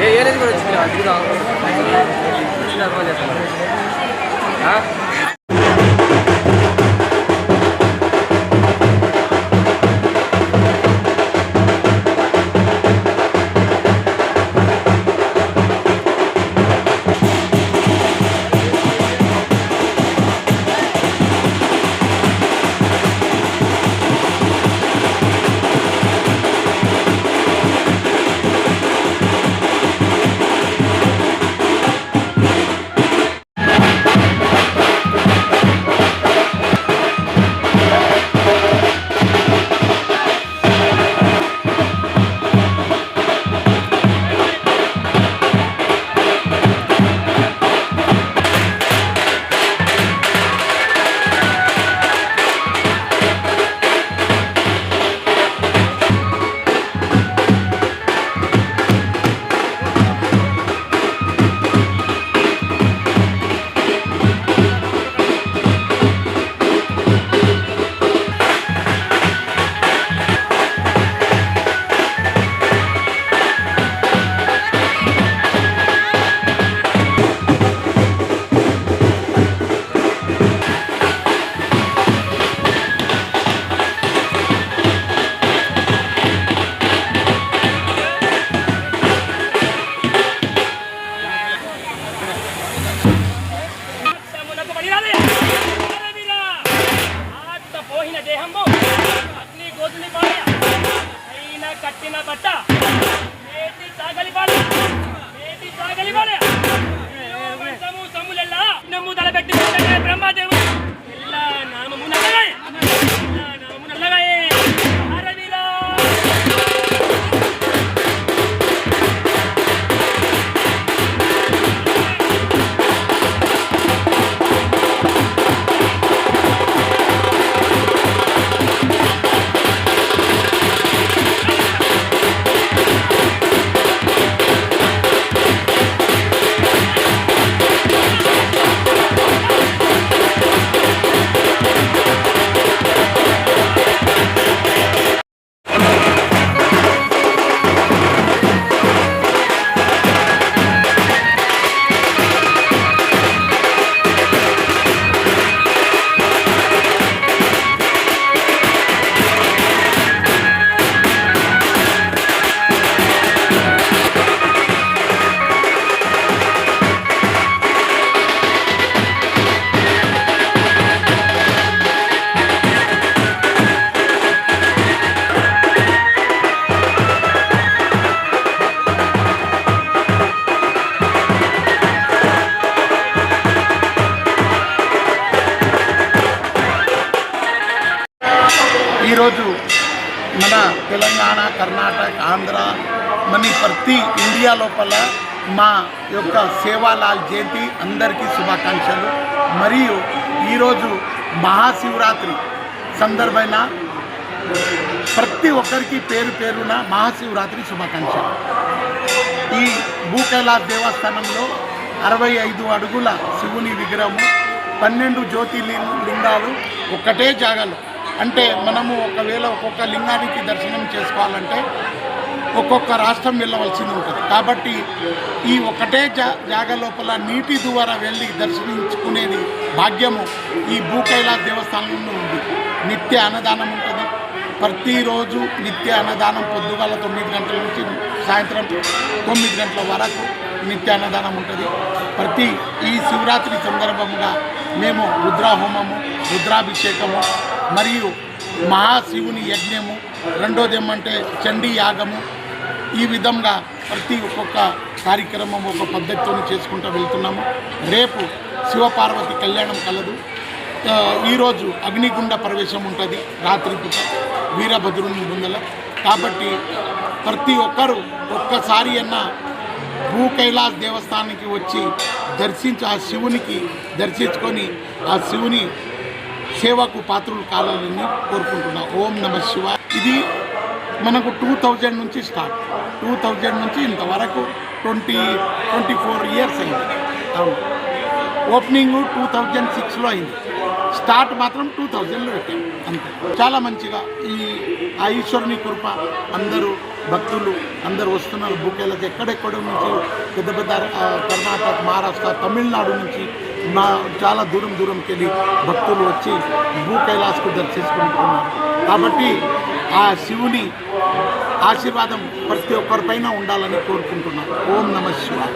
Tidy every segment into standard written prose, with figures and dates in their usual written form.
ఏది కూడా వచ్చింది అడుగుదాం. కట్టిన బట్ట మేటి సాగలి బాలే మేటి సాగలి బాలే సములెల్లా నమ్ము తలపెట్టి బ్రహ్మదేవుడు ఎల్లా నామము నల్లగాయ ఎల్లా నామము నల్లగాయ అరవిలా ఈరోజు మన తెలంగాణ, కర్ణాటక, ఆంధ్ర మన ప్రతి ఇండియా లోపల మా యొక్క సేవాలాల్ జయంతి అందరికీ శుభాకాంక్షలు. మరియు ఈరోజు మహాశివరాత్రి సందర్భమైన ప్రతి ఒక్కరికి పేరు పేరున మహాశివరాత్రి శుభాకాంక్షలు. ఈ భూకైలాస్ దేవస్థానంలో 65 అడుగుల శివుని విగ్రహము, 12 జ్యోతిర్లింగాలు ఒకటే జాగాలో. అంటే మనము ఒకవేళ ఒక్కొక్క లింగానికి దర్శనం చేసుకోవాలంటే ఒక్కొక్క రాష్ట్రం వెళ్ళవలసింది ఉంటుంది. కాబట్టి ఈ ఒకటే జాగా లోపల నీటి ద్వారా వెళ్ళి దర్శించుకునేది భాగ్యము ఈ భూకైలాస్ దేవస్థానంలో ఉంది. నిత్య అన్నదానం ఉంటుంది. ప్రతిరోజు నిత్య అన్నదానం పొద్దుగాల 9 గంటల నుంచి సాయంత్రం 9 గంటల వరకు నిత్య అన్నదానం ఉంటుంది. ఈ శివరాత్రి సందర్భంగా మేము రుద్రాహోమము, రుద్రాభిషేకము మరియు మహాశివుని యజ్ఞము, రెండోది ఏమంటే చండీ యాగము, ఈ విధంగా ఒక్కొక్క కార్యక్రమం ఒక పద్ధతితో చేసుకుంటూ వెళ్తున్నాము. రేపు శివపార్వతి కళ్యాణం కలదు. ఈరోజు అగ్నిగుండ ప్రవేశం ఉంటుంది రాత్రిపూట వీరభద్రుని ముందల. కాబట్టి ప్రతి ఒక్కరూ ఒక్కసారి అన్న భూకైలాస్ దేవస్థానానికి వచ్చి ఆ శివునికి దర్శించుకొని ఆ శివుని సేవకు పాత్రలు కావాలని కోరుకుంటున్నా. ఓం నమ శివ. ఇది మనకు 2000 నుంచి స్టార్ట్. 2000 నుంచి ఇంతవరకు 24 ఇయర్స్ అయింది. అవును, ఓపెనింగ్ 2006లో అయింది. స్టార్ట్ మాత్రం 2000లో పెట్టాం అంతే. చాలా మంచిగా ఆ ఈశ్వరుని కృప, అందరూ భక్తులు అందరూ వస్తున్నారు బుకేలకు, ఎక్కడెక్కడి నుంచి పెద్ద పెద్ద కర్ణాటక, మహారాష్ట్ర, తమిళనాడు నుంచి చాలా దూరంకి వెళ్ళి భక్తులు వచ్చి భూ కైలాసకు దర్శించుకుంటున్నారు. కాబట్టి ఆ శివుని ఆశీర్వాదం ప్రతి ఒక్కరిపైన ఉండాలని కోరుకుంటున్నాను. ఓం నమః శివాయ.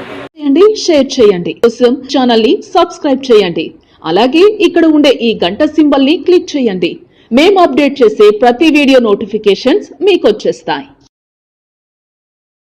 షేర్ చేయండి, కోసం ఛానల్ ని సబ్స్క్రైబ్ చేయండి. అలాగే ఇక్కడ ఉండే ఈ గంట సింబల్ ని క్లిక్ చేయండి. మేము అప్డేట్ చేసే ప్రతి వీడియో నోటిఫికేషన్స్ మీకు వచ్చేస్తాయి.